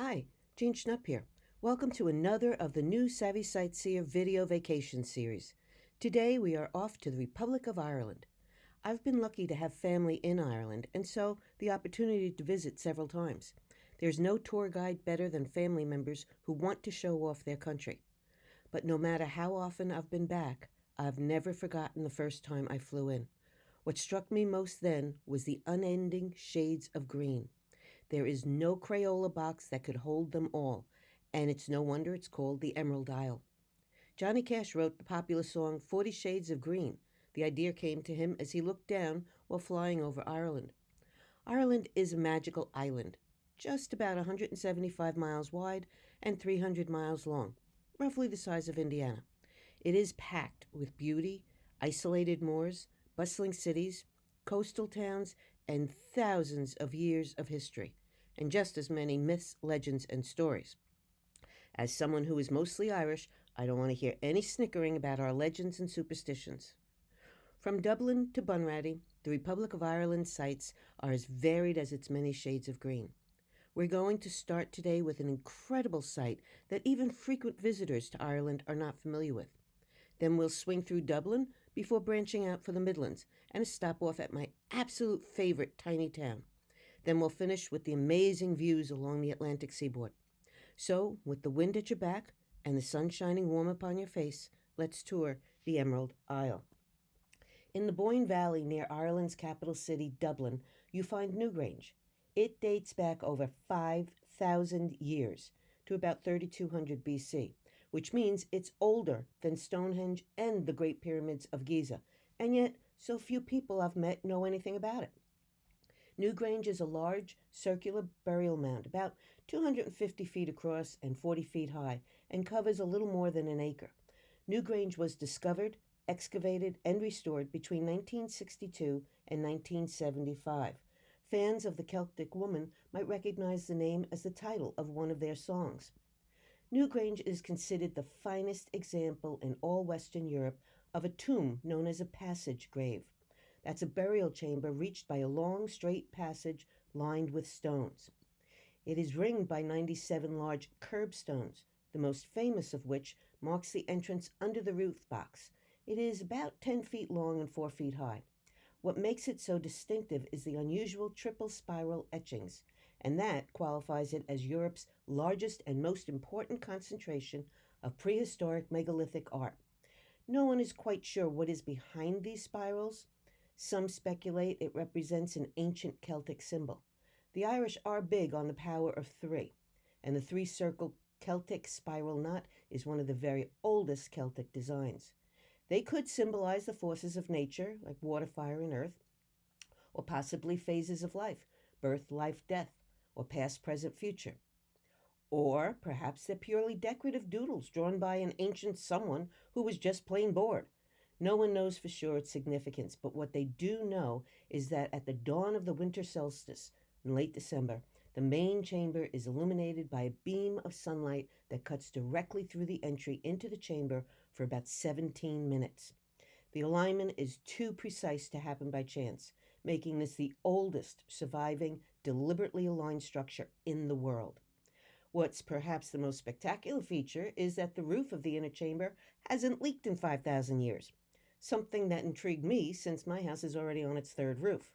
Hi, Jean Schnupp here. Welcome to another of the new Savvy Sightseer video vacation series. Today we are off to the Republic of Ireland. I've been lucky to have family in Ireland and so the opportunity to visit several times. There's no tour guide better than family members who want to show off their country. But no matter how often I've been back, I've never forgotten the first time I flew in. What struck me most then was the unending shades of green. There is no Crayola box that could hold them all, and it's no wonder it's called the Emerald Isle. Johnny Cash wrote the popular song 40 Shades of Green. The idea came to him as he looked down while flying over Ireland. Ireland is a magical island, just about 175 miles wide and 300 miles long, roughly the size of Indiana. It is packed with beauty, isolated moors, bustling cities, coastal towns, and thousands of years of history, and just as many myths, legends, and stories. As someone who is mostly Irish, I don't want to hear any snickering about our legends and superstitions. From Dublin to Bunratty, the Republic of Ireland's sights are as varied as its many shades of green. We're going to start today with an incredible sight that even frequent visitors to Ireland are not familiar with. Then we'll swing through Dublin before branching out for the Midlands and a stop off at my absolute favorite tiny town. Then we'll finish with the amazing views along the Atlantic seaboard. So, with the wind at your back and the sun shining warm upon your face, let's tour the Emerald Isle. In the Boyne Valley near Ireland's capital city, Dublin, you find Newgrange. It dates back over 5,000 years to about 3200 BC, which means it's older than Stonehenge and the Great Pyramids of Giza, and yet so few people I've met know anything about it. Newgrange is a large circular burial mound, about 250 feet across and 40 feet high, and covers a little more than an acre. Newgrange was discovered, excavated, and restored between 1962 and 1975. Fans of the Celtic Woman might recognize the name as the title of one of their songs. Newgrange is considered the finest example in all Western Europe of a tomb known as a passage grave. That's a burial chamber reached by a long, straight passage lined with stones. It is ringed by 97 large curbstones, the most famous of which marks the entrance under the roof box. It is about 10 feet long and 4 feet high. What makes it so distinctive is the unusual triple spiral etchings, and that qualifies it as Europe's largest and most important concentration of prehistoric megalithic art. No one is quite sure what is behind these spirals. Some speculate it represents an ancient Celtic symbol. The Irish are big on the power of three, and the three-circle Celtic spiral knot is one of the very oldest Celtic designs. They could symbolize the forces of nature, like water, fire, and earth, or possibly phases of life, birth, life, death, or past, present, future. Or perhaps they're purely decorative doodles drawn by an ancient someone who was just plain bored. No one knows for sure its significance, but what they do know is that at the dawn of the winter solstice in late December, the main chamber is illuminated by a beam of sunlight that cuts directly through the entry into the chamber for about 17 minutes. The alignment is too precise to happen by chance, making this the oldest surviving, deliberately aligned structure in the world. What's perhaps the most spectacular feature is that the roof of the inner chamber hasn't leaked in 5,000 years, something that intrigued me since my house is already on its third roof.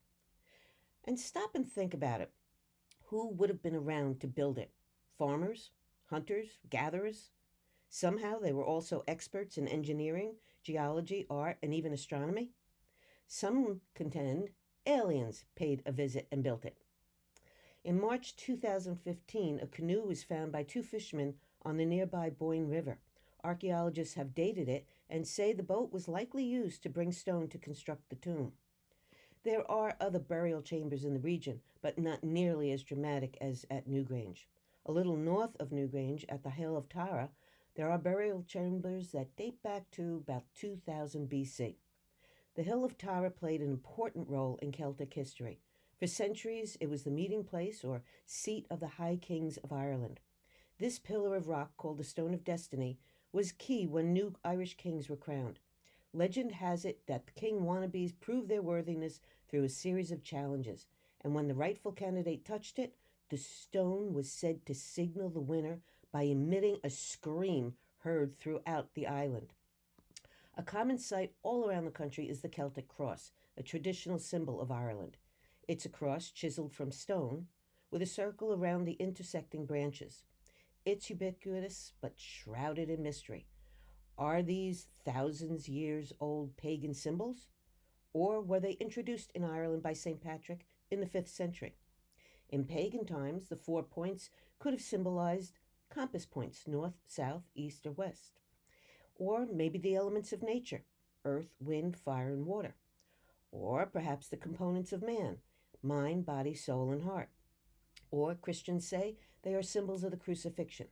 And stop and think about it. Who would have been around to build it? Farmers? Hunters? Gatherers? Somehow they were also experts in engineering, geology, art, and even astronomy. Some contend aliens paid a visit and built it. In March 2015, a canoe was found by two fishermen on the nearby Boyne River. Archaeologists have dated it and say the boat was likely used to bring stone to construct the tomb. There are other burial chambers in the region, but not nearly as dramatic as at Newgrange. A little north of Newgrange, at the Hill of Tara, there are burial chambers that date back to about 2000 BC. The Hill of Tara played an important role in Celtic history. For centuries, it was the meeting place or seat of the High Kings of Ireland. This pillar of rock, called the Stone of Destiny, was key when new Irish kings were crowned. Legend has it that the king wannabes proved their worthiness through a series of challenges, and when the rightful candidate touched it, The stone was said to signal the winner by emitting a scream heard throughout the island. A common sight all around the country is the Celtic cross, a traditional symbol of Ireland. It's a cross chiseled from stone with a circle around the intersecting branches. It's ubiquitous but shrouded in mystery. Are these thousands years old pagan symbols? Or were they introduced in Ireland by St. Patrick in the 5th century? In pagan times, the 4 points could have symbolized compass points north, south, east, or west. Or maybe the elements of nature earth, wind, fire, and water. Or perhaps the components of man mind, body, soul, and heart. Or Christians say they are symbols of the crucifixion.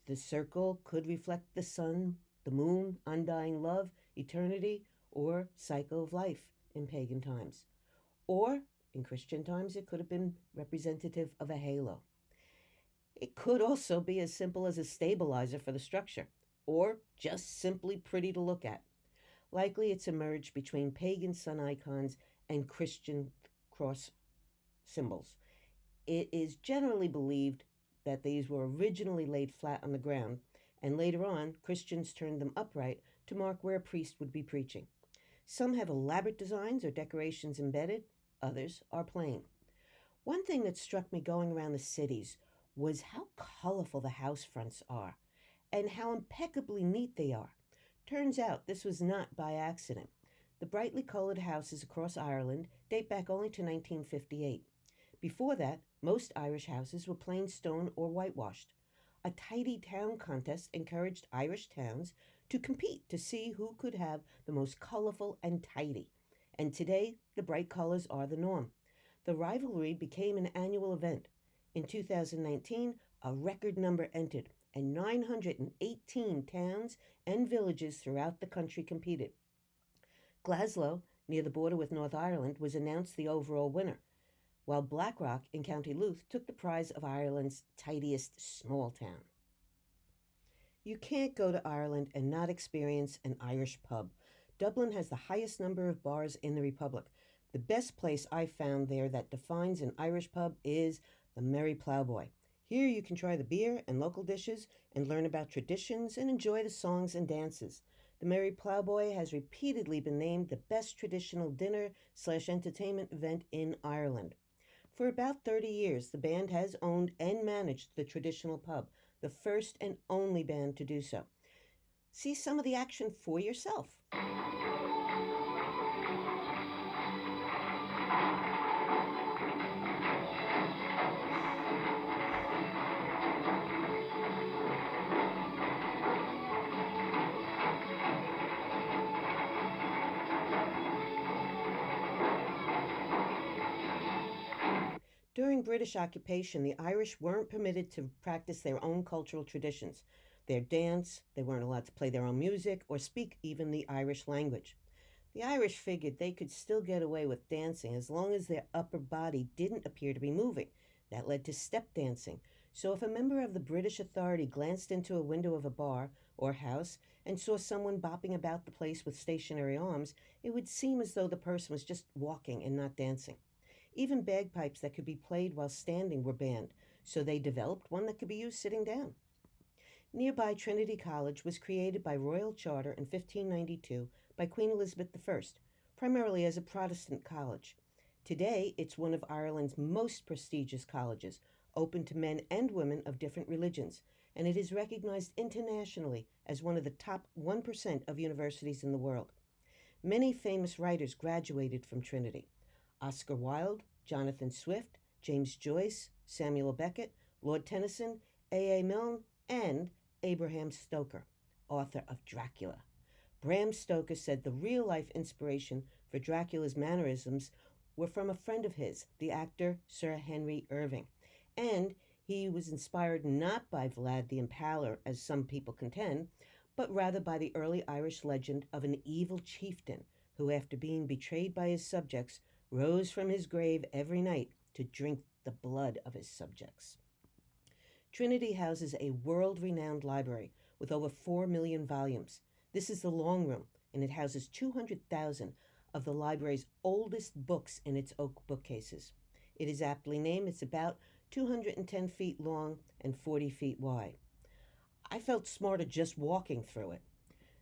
The circle could reflect the sun, the moon, undying love, eternity, or cycle of life in pagan times. Or in Christian times, it could have been representative of a halo. It could also be as simple as a stabilizer for the structure, or just simply pretty to look at. Likely it's emerged between pagan sun icons and Christian cross symbols. It is generally believed that these were originally laid flat on the ground, and later on, Christians turned them upright to mark where a priest would be preaching. Some have elaborate designs or decorations embedded, others are plain. One thing that struck me going around the cities was how colorful the house fronts are and how impeccably neat they are. Turns out this was not by accident. The brightly colored houses across Ireland date back only to 1958. Before that, most Irish houses were plain stone or whitewashed. A tidy town contest encouraged Irish towns to compete to see who could have the most colorful and tidy. And today, the bright colors are the norm. The rivalry became an annual event. In 2019, a record number entered, and 918 towns and villages throughout the country competed. Glasgow, near the border with North Ireland, was announced the overall winner, while Blackrock in County Louth took the prize of Ireland's tidiest small town. You can't go to Ireland and not experience an Irish pub. Dublin has the highest number of bars in the Republic. The best place I found there that defines an Irish pub is the Merry Ploughboy. Here you can try the beer and local dishes and learn about traditions and enjoy the songs and dances. The Merry Ploughboy has repeatedly been named the best traditional dinner/entertainment event in Ireland. For about 30 years, the band has owned and managed the traditional pub, the first and only band to do so. See some of the action for yourself. During British occupation, the Irish weren't permitted to practice their own cultural traditions, their dance, they weren't allowed to play their own music or speak even the Irish language. The Irish figured they could still get away with dancing as long as their upper body didn't appear to be moving. That led to step dancing. So if a member of the British authority glanced into a window of a bar or house and saw someone bopping about the place with stationary arms, it would seem as though the person was just walking and not dancing. Even bagpipes that could be played while standing were banned, so they developed one that could be used sitting down. Nearby Trinity College was created by royal charter in 1592 by Queen Elizabeth I, primarily as a Protestant college. Today, it's one of Ireland's most prestigious colleges, open to men and women of different religions, and it is recognized internationally as one of the top 1% of universities in the world. Many famous writers graduated from Trinity. Oscar Wilde, Jonathan Swift, James Joyce, Samuel Beckett, Lord Tennyson, A.A. Milne, and Abraham Stoker, author of Dracula. Bram Stoker said the real-life inspiration for Dracula's mannerisms were from a friend of his, the actor Sir Henry Irving, and he was inspired not by Vlad the Impaler, as some people contend, but rather by the early Irish legend of an evil chieftain who, after being betrayed by his subjects, rose from his grave every night to drink the blood of his subjects. Trinity houses a world-renowned library with over 4 million volumes. This is the Long Room, and it houses 200,000 of the library's oldest books in its oak bookcases. It is aptly named. It's about 210 feet long and 40 feet wide. I felt smarter just walking through it.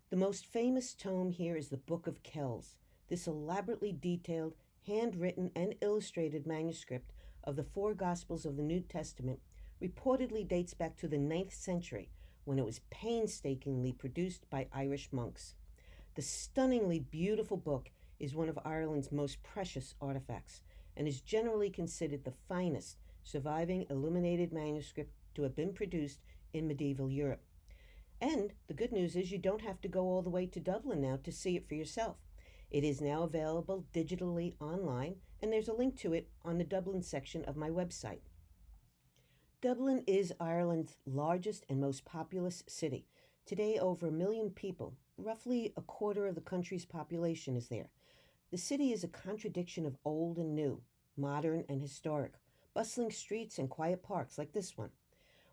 The most famous tome here is the Book of Kells. This elaborately detailed, handwritten, and illustrated manuscript of the four Gospels of the New Testament reportedly dates back to the 9th century when it was painstakingly produced by Irish monks. The stunningly beautiful book is one of Ireland's most precious artifacts and is generally considered the finest surviving illuminated manuscript to have been produced in medieval Europe. And the good news is you don't have to go all the way to Dublin now to see it for yourself. It is now available digitally online, and there's a link to it on the Dublin section of my website. Dublin is Ireland's largest and most populous city. Today, over 1 million people, roughly a quarter of the country's population, is there. The city is a contradiction of old and new, modern and historic, bustling streets and quiet parks like this one.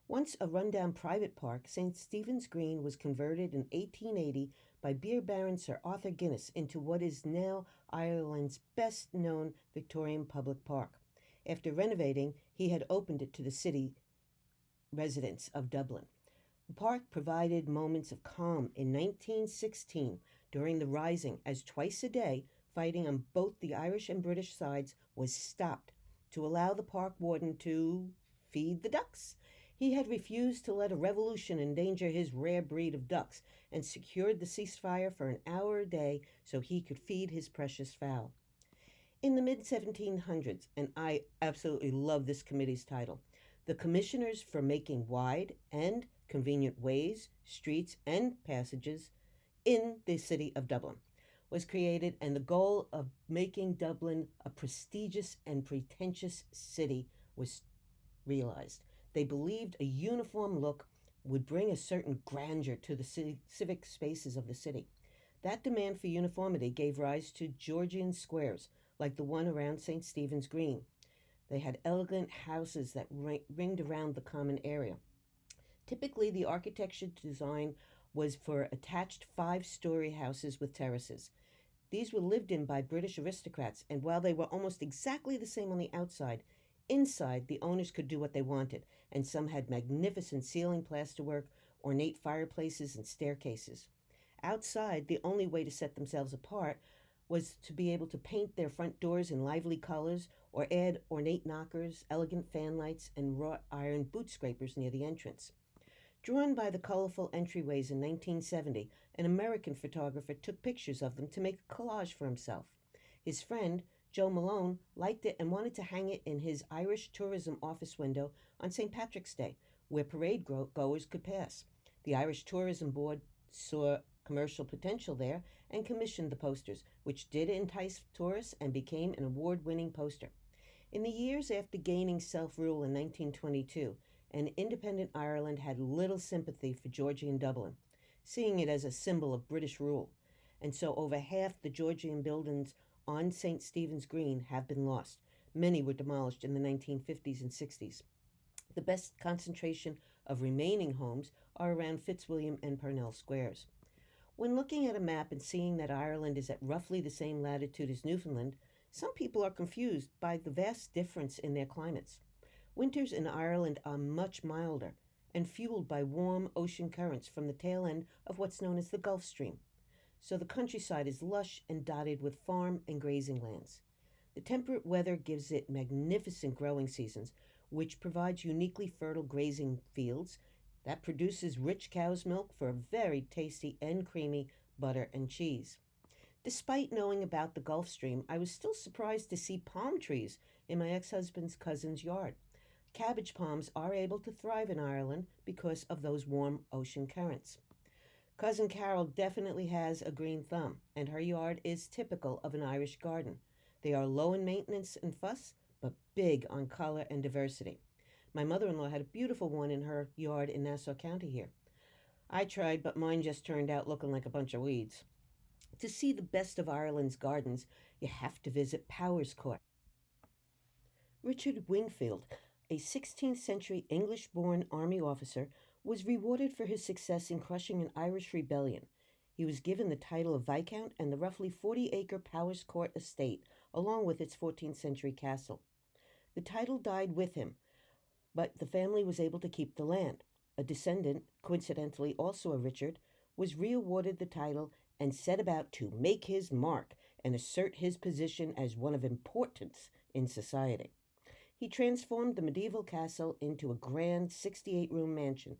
Once a rundown private park, St. Stephen's Green was converted in 1880 by beer baron Sir Arthur Guinness into what is now Ireland's best-known Victorian public park. After renovating, he had opened it to the city residents of Dublin. The park provided moments of calm in 1916 during the Rising, as twice a day fighting on both the Irish and British sides was stopped to allow the park warden to feed the ducks. He had refused to let a revolution endanger his rare breed of ducks and secured the ceasefire for an hour a day so he could feed his precious fowl. In the mid-1700s, and I absolutely love this committee's title, the Commissioners for Making Wide and Convenient Ways, Streets, and Passages in the City of Dublin was created, and the goal of making Dublin a prestigious and pretentious city was realized. They believed a uniform look would bring a certain grandeur to the civic spaces of the city. That demand for uniformity gave rise to Georgian squares, like the one around St. Stephen's Green. They had elegant houses that ringed around the common area. Typically, the architecture design was for attached 5-story houses with terraces. These were lived in by British aristocrats, and while they were almost exactly the same on the outside, inside the owners could do what they wanted, and some had magnificent ceiling plasterwork, ornate fireplaces, and staircases. Outside, the only way to set themselves apart was to be able to paint their front doors in lively colors or add ornate knockers, elegant fan lights, and wrought iron boot scrapers near the entrance. Drawn by the colorful entryways in 1970, an American photographer took pictures of them to make a collage for himself. His friend, Joe Malone, liked it and wanted to hang it in his Irish tourism office window on St. Patrick's Day, where parade goers could pass. The Irish Tourism Board saw commercial potential there and commissioned the posters, which did entice tourists and became an award-winning poster. In the years after gaining self-rule in 1922, an independent Ireland had little sympathy for Georgian Dublin, seeing it as a symbol of British rule, and so over half the Georgian buildings on St. Stephen's Green have been lost. Many were demolished in the 1950s and 60s. The best concentration of remaining homes are around Fitzwilliam and Purnell Squares. When looking at a map and seeing that Ireland is at roughly the same latitude as Newfoundland, some people are confused by the vast difference in their climates. Winters in Ireland are much milder and fueled by warm ocean currents from the tail end of what's known as the Gulf Stream. So the countryside is lush and dotted with farm and grazing lands. The temperate weather gives it magnificent growing seasons, which provides uniquely fertile grazing fields that produces rich cow's milk for a very tasty and creamy butter and cheese. Despite knowing about the Gulf Stream, I was still surprised to see palm trees in my ex-husband's cousin's yard. Cabbage palms are able to thrive in Ireland because of those warm ocean currents. Cousin Carol definitely has a green thumb, and her yard is typical of an Irish garden. They are low in maintenance and fuss, but big on color and diversity. My mother-in-law had a beautiful one in her yard in Nassau County here. I tried, but mine just turned out looking like a bunch of weeds. To see the best of Ireland's gardens, you have to visit Power's Court. Richard Wingfield, a 16th century English-born army officer, was rewarded for his success in crushing an Irish rebellion. He was given the title of Viscount and the roughly 40-acre Power's Court estate, along with its 14th century castle. The title died with him, but the family was able to keep the land. A descendant, coincidentally also a Richard, was re-awarded the title and set about to make his mark and assert his position as one of importance in society. He transformed the medieval castle into a grand 68-room mansion.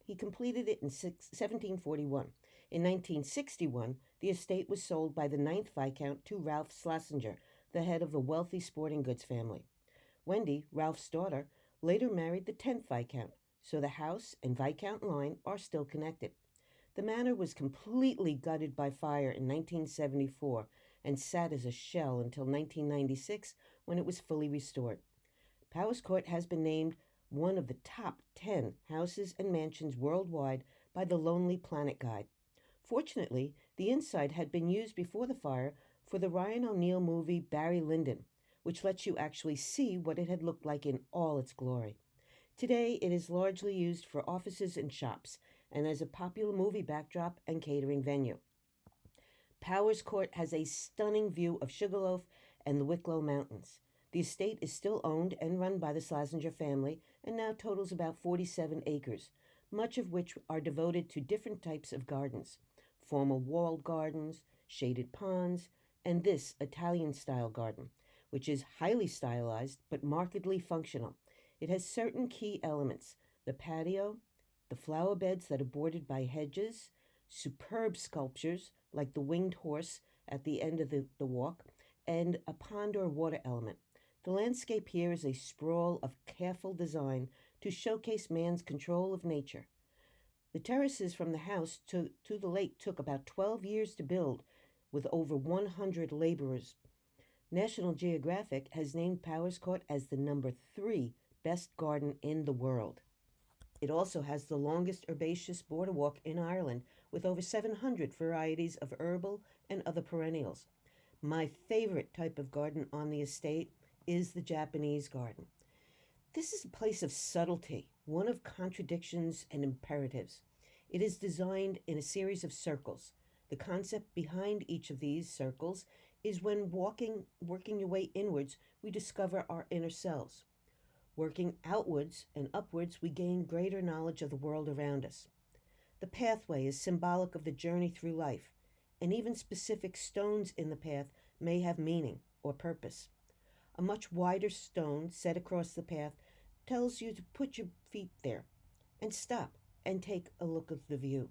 He completed it in 1741. In 1961, the estate was sold by the ninth Viscount to Ralph Schlesinger, the head of the wealthy sporting goods family. Wendy, Ralph's daughter, later married the 10th Viscount, so the house and Viscount line are still connected. The manor was completely gutted by fire in 1974 and sat as a shell until 1996 when it was fully restored. Powis Court has been named one of the top 10 houses and mansions worldwide by the Lonely Planet Guide. Fortunately, the inside had been used before the fire for the Ryan O'Neal movie Barry Lyndon, which lets you actually see what it had looked like in all its glory. Today, it is largely used for offices and shops, and as a popular movie backdrop and catering venue. Powis Court has a stunning view of Sugarloaf and the Wicklow Mountains. The estate is still owned and run by the Schlesinger family and now totals about 47 acres, much of which are devoted to different types of gardens: formal walled gardens, shaded ponds, and this Italian-style garden, which is highly stylized but markedly functional. It has certain key elements: the patio, the flower beds that are bordered by hedges, superb sculptures like the winged horse at the end of the walk, and a pond or water element. The landscape here is a sprawl of careful design to showcase man's control of nature. The terraces from the house to the lake took about 12 years to build, with over 100 laborers. National Geographic has named Powis Court as the number 3 best garden in the world. It also has the longest herbaceous border walk in Ireland, with over 700 varieties of herbal and other perennials. My favorite type of garden on the estate is the Japanese garden. This is a place of subtlety, one of contradictions and imperatives. It is designed in a series of circles. The concept behind each of these circles is when working your way inwards, we discover our inner selves. Working outwards and upwards, we gain greater knowledge of the world around us. The pathway is symbolic of the journey through life, and even specific stones in the path may have meaning or purpose. A much wider stone set across the path tells you to put your feet there and stop and take a look at the view.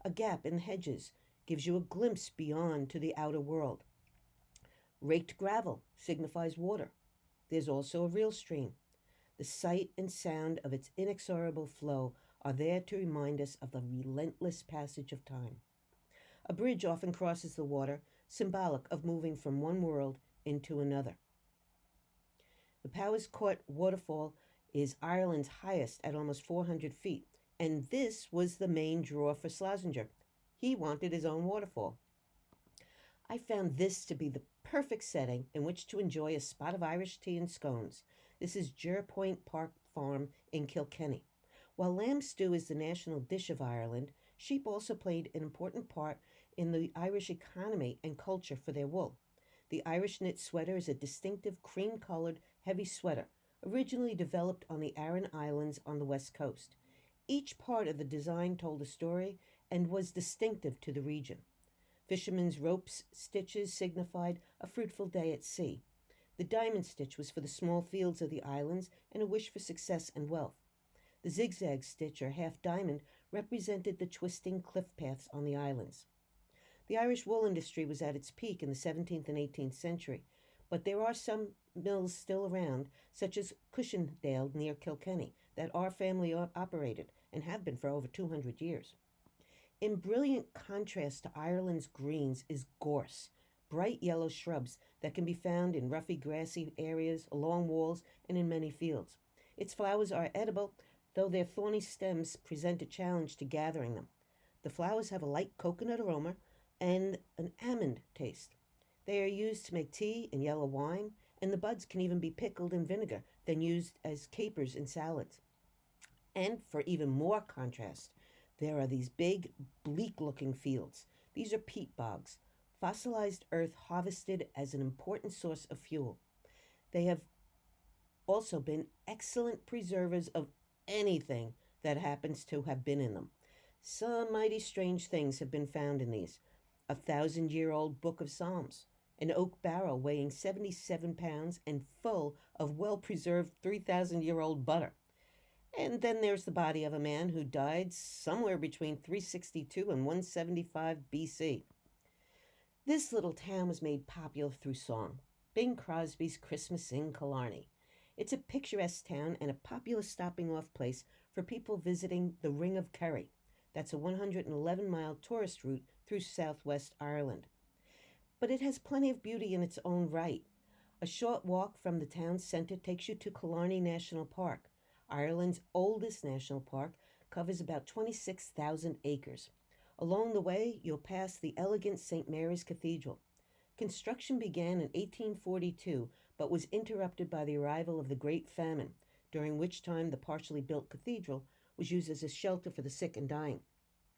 A gap in the hedges gives you a glimpse beyond to the outer world. Raked gravel signifies water. There's also a real stream. The sight and sound of its inexorable flow are there to remind us of the relentless passage of time. A bridge often crosses the water, symbolic of moving from one world into another. The Powis Court waterfall is Ireland's highest at almost 400 feet, and this was the main draw for Schlesinger. He wanted his own waterfall. I found this to be the perfect setting in which to enjoy a spot of Irish tea and scones. This is Jerpoint Park Farm in Kilkenny. While lamb stew is the national dish of Ireland, sheep also played an important part in the Irish economy and culture for their wool. The Irish knit sweater is a distinctive cream-colored, heavy sweater, originally developed on the Aran Islands on the west coast. Each part of the design told a story and was distinctive to the region. Fishermen's ropes stitches signified a fruitful day at sea. The diamond stitch was for the small fields of the islands and a wish for success and wealth. The zigzag stitch, or half diamond, represented the twisting cliff paths on the islands. The Irish wool industry was at its peak in the 17th and 18th century, but there are some mills still around, such as Cushendale near Kilkenny, that our family operated and have been for over 200 years. In brilliant contrast to Ireland's greens is gorse, bright yellow shrubs that can be found in roughy grassy areas, along walls, and in many fields. Its flowers are edible, though their thorny stems present a challenge to gathering them. The flowers have a light coconut aroma and an almond taste. They are used to make tea and yellow wine, and the buds can even be pickled in vinegar, then used as capers in salads. And for even more contrast, there are these big, bleak-looking fields. These are peat bogs, fossilized earth harvested as an important source of fuel. They have also been excellent preservers of anything that happens to have been in them. Some mighty strange things have been found in these: a 1,000-year-old book of Psalms, an oak barrel weighing 77 pounds and full of well preserved 3,000-year-old butter. And then there's the body of a man who died somewhere between 362 and 175 BC. This little town was made popular through song. Bing Crosby's Christmas in Killarney. It's a picturesque town and a popular stopping off place for people visiting the Ring of Kerry. That's a 111-mile tourist route through southwest Ireland. But it has plenty of beauty in its own right. A short walk from the town center takes you to Killarney National Park. Ireland's oldest national park covers about 26,000 acres. Along the way, you'll pass the elegant St. Mary's Cathedral. Construction began in 1842, but was interrupted by the arrival of the Great Famine, during which time the partially built cathedral was used as a shelter for the sick and dying.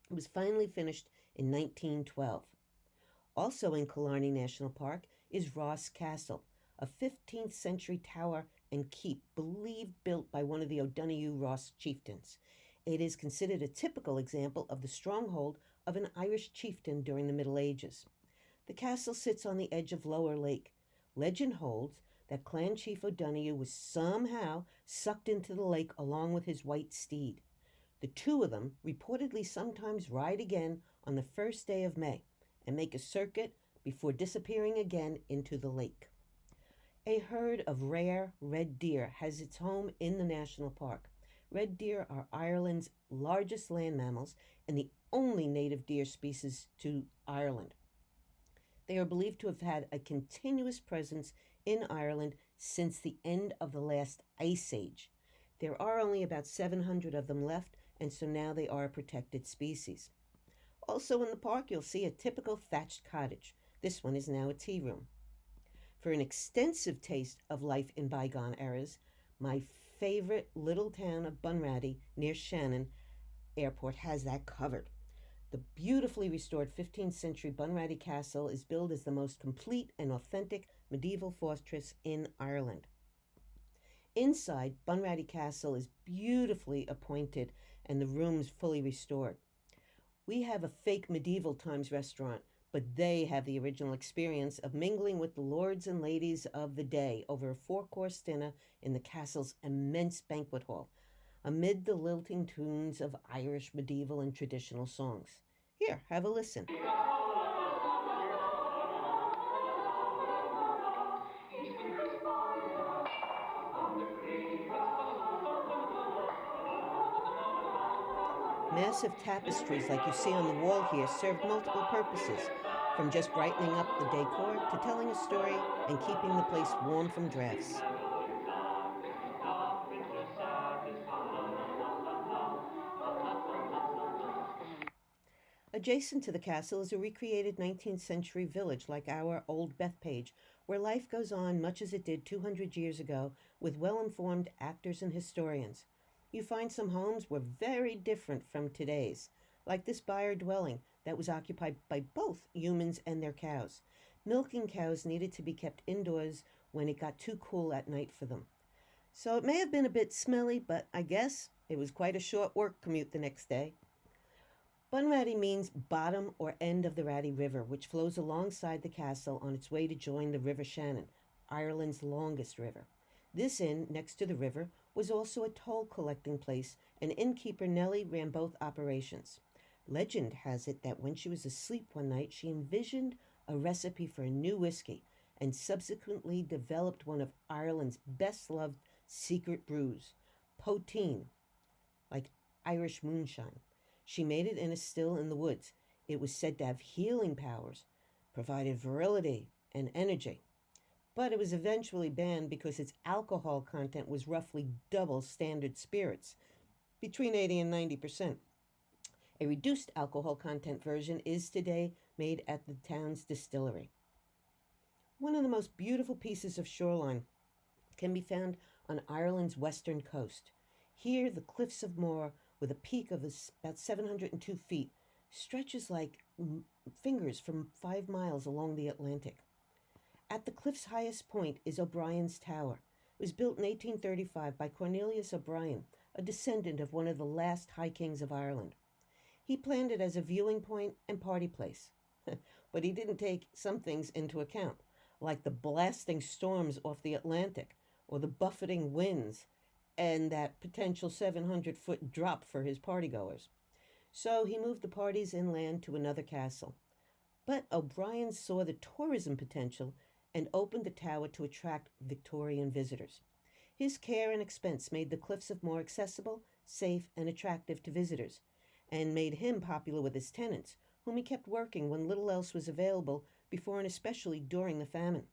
It was finally finished in 1912. Also in Killarney National Park is Ross Castle, a 15th century tower and keep believed built by one of the O'Donoghue Ross chieftains. It is considered a typical example of the stronghold of an Irish chieftain during the Middle Ages. The castle sits on the edge of Lower Lake. Legend holds that Clan Chief O'Donoghue was somehow sucked into the lake along with his white steed. The two of them reportedly sometimes ride again on the first day of May and make a circuit before disappearing again into the lake. A herd of rare red deer has its home in the national park. Red deer are Ireland's largest land mammals and the only native deer species to Ireland. They are believed to have had a continuous presence in Ireland since the end of the last ice age. There are only about 700 of them left, and so now they are a protected species. Also in the park, you'll see a typical thatched cottage. This one is now a tea room. For an extensive taste of life in bygone eras, my favorite little town of Bunratty near Shannon Airport has that covered. The beautifully restored 15th century Bunratty Castle is billed as the most complete and authentic medieval fortress in Ireland. Inside, Bunratty Castle is beautifully appointed and the rooms fully restored. We have a fake medieval times restaurant, but they have the original experience of mingling with the lords and ladies of the day over a 4-course dinner in the castle's immense banquet hall, amid the lilting tunes of Irish medieval and traditional songs. Here, have a listen. Massive tapestries like you see on the wall here served multiple purposes, from just brightening up the decor to telling a story and keeping the place warm from drafts. Adjacent to the castle is a recreated 19th century village like our old Bethpage, where life goes on much as it did 200 years ago with well-informed actors and historians. You find some homes were very different from today's, like this byre dwelling that was occupied by both humans and their cows. Milking cows needed to be kept indoors when it got too cool at night for them. So it may have been a bit smelly, but I guess it was quite a short work commute the next day. Bunratty means bottom or end of the Ratty River, which flows alongside the castle on its way to join the River Shannon, Ireland's longest river. This inn, next to the river, was also a toll collecting place, and innkeeper Nellie ran both operations. Legend has it that when she was asleep one night, she envisioned a recipe for a new whiskey and subsequently developed one of Ireland's best-loved secret brews, poteen, like Irish moonshine. She made it in a still in the woods. It was said to have healing powers, provided virility and energy. But it was eventually banned because its alcohol content was roughly double standard spirits, between 80 and 90%. A reduced alcohol content version is today made at the town's distillery. One of the most beautiful pieces of shoreline can be found on Ireland's western coast. Here, the cliffs of Moher, with a peak of about 702 feet, stretches like fingers from 5 miles along the Atlantic. At the cliff's highest point is O'Brien's Tower. was built in 1835 by Cornelius O'Brien, a descendant of one of the last High Kings of Ireland. He planned it as a viewing point and party place. But he didn't take some things into account, like the blasting storms off the Atlantic or the buffeting winds and that potential 700-foot drop for his partygoers. So he moved the parties inland to another castle. But O'Brien saw the tourism potential and opened the tower to attract Victorian visitors. His care and expense made the Cliffs of Moher accessible, safe, and attractive to visitors, and made him popular with his tenants, whom he kept working when little else was available before and especially during the famine.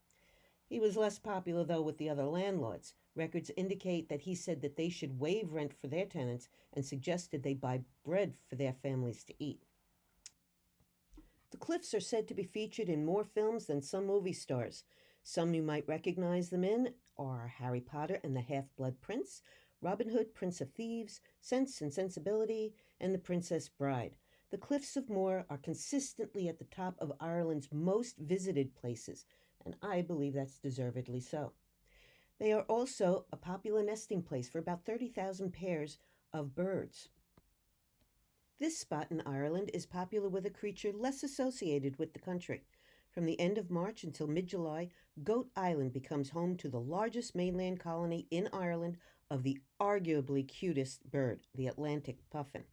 He was less popular, though, with the other landlords. Records indicate that he said that they should waive rent for their tenants and suggested they buy bread for their families to eat. The Cliffs are said to be featured in more films than some movie stars. Some you might recognize them in are Harry Potter and the Half-Blood Prince, Robin Hood, Prince of Thieves, Sense and Sensibility, and The Princess Bride. The Cliffs of Moher are consistently at the top of Ireland's most visited places, and I believe that's deservedly so. They are also a popular nesting place for about 30,000 pairs of birds. This spot in Ireland is popular with a creature less associated with the country. From the end of March until mid-July, Goat Island becomes home to the largest mainland colony in Ireland of the arguably cutest bird, the Atlantic puffin.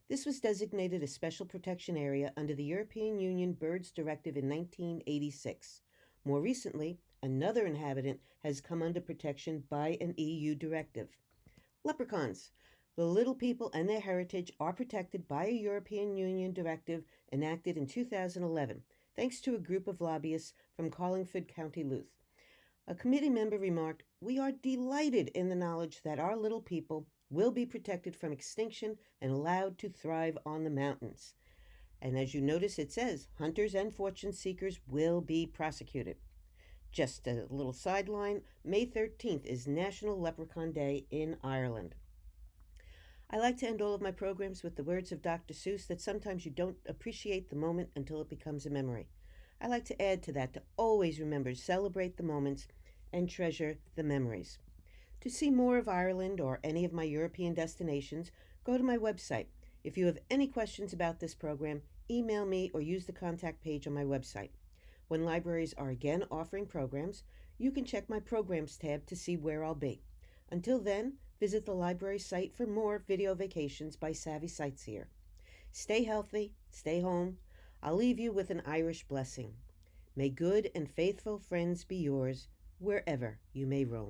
This was designated a special protection area under the European Union Birds Directive in 1986. More recently, another inhabitant has come under protection by an EU directive. Leprechauns. The little people and their heritage are protected by a European Union directive enacted in 2011, thanks to a group of lobbyists from Carlingford, County Louth. A committee member remarked, "We are delighted in the knowledge that our little people will be protected from extinction and allowed to thrive on the mountains." And as you notice, it says, hunters and fortune seekers will be prosecuted. Just a little sideline, May 13th is National Leprechaun Day in Ireland. I like to end all of my programs with the words of Dr. Seuss that sometimes you don't appreciate the moment until it becomes a memory. I like to add to that to always remember to celebrate the moments and treasure the memories. To see more of Ireland or any of my European destinations, go to my website. If you have any questions about this program, email me or use the contact page on my website. When libraries are again offering programs, you can check my Programs tab to see where I'll be. Until then, visit the library site for more video vacations by Savvy Sightseer. Stay healthy, stay home. I'll leave you with an Irish blessing. May good and faithful friends be yours wherever you may roam.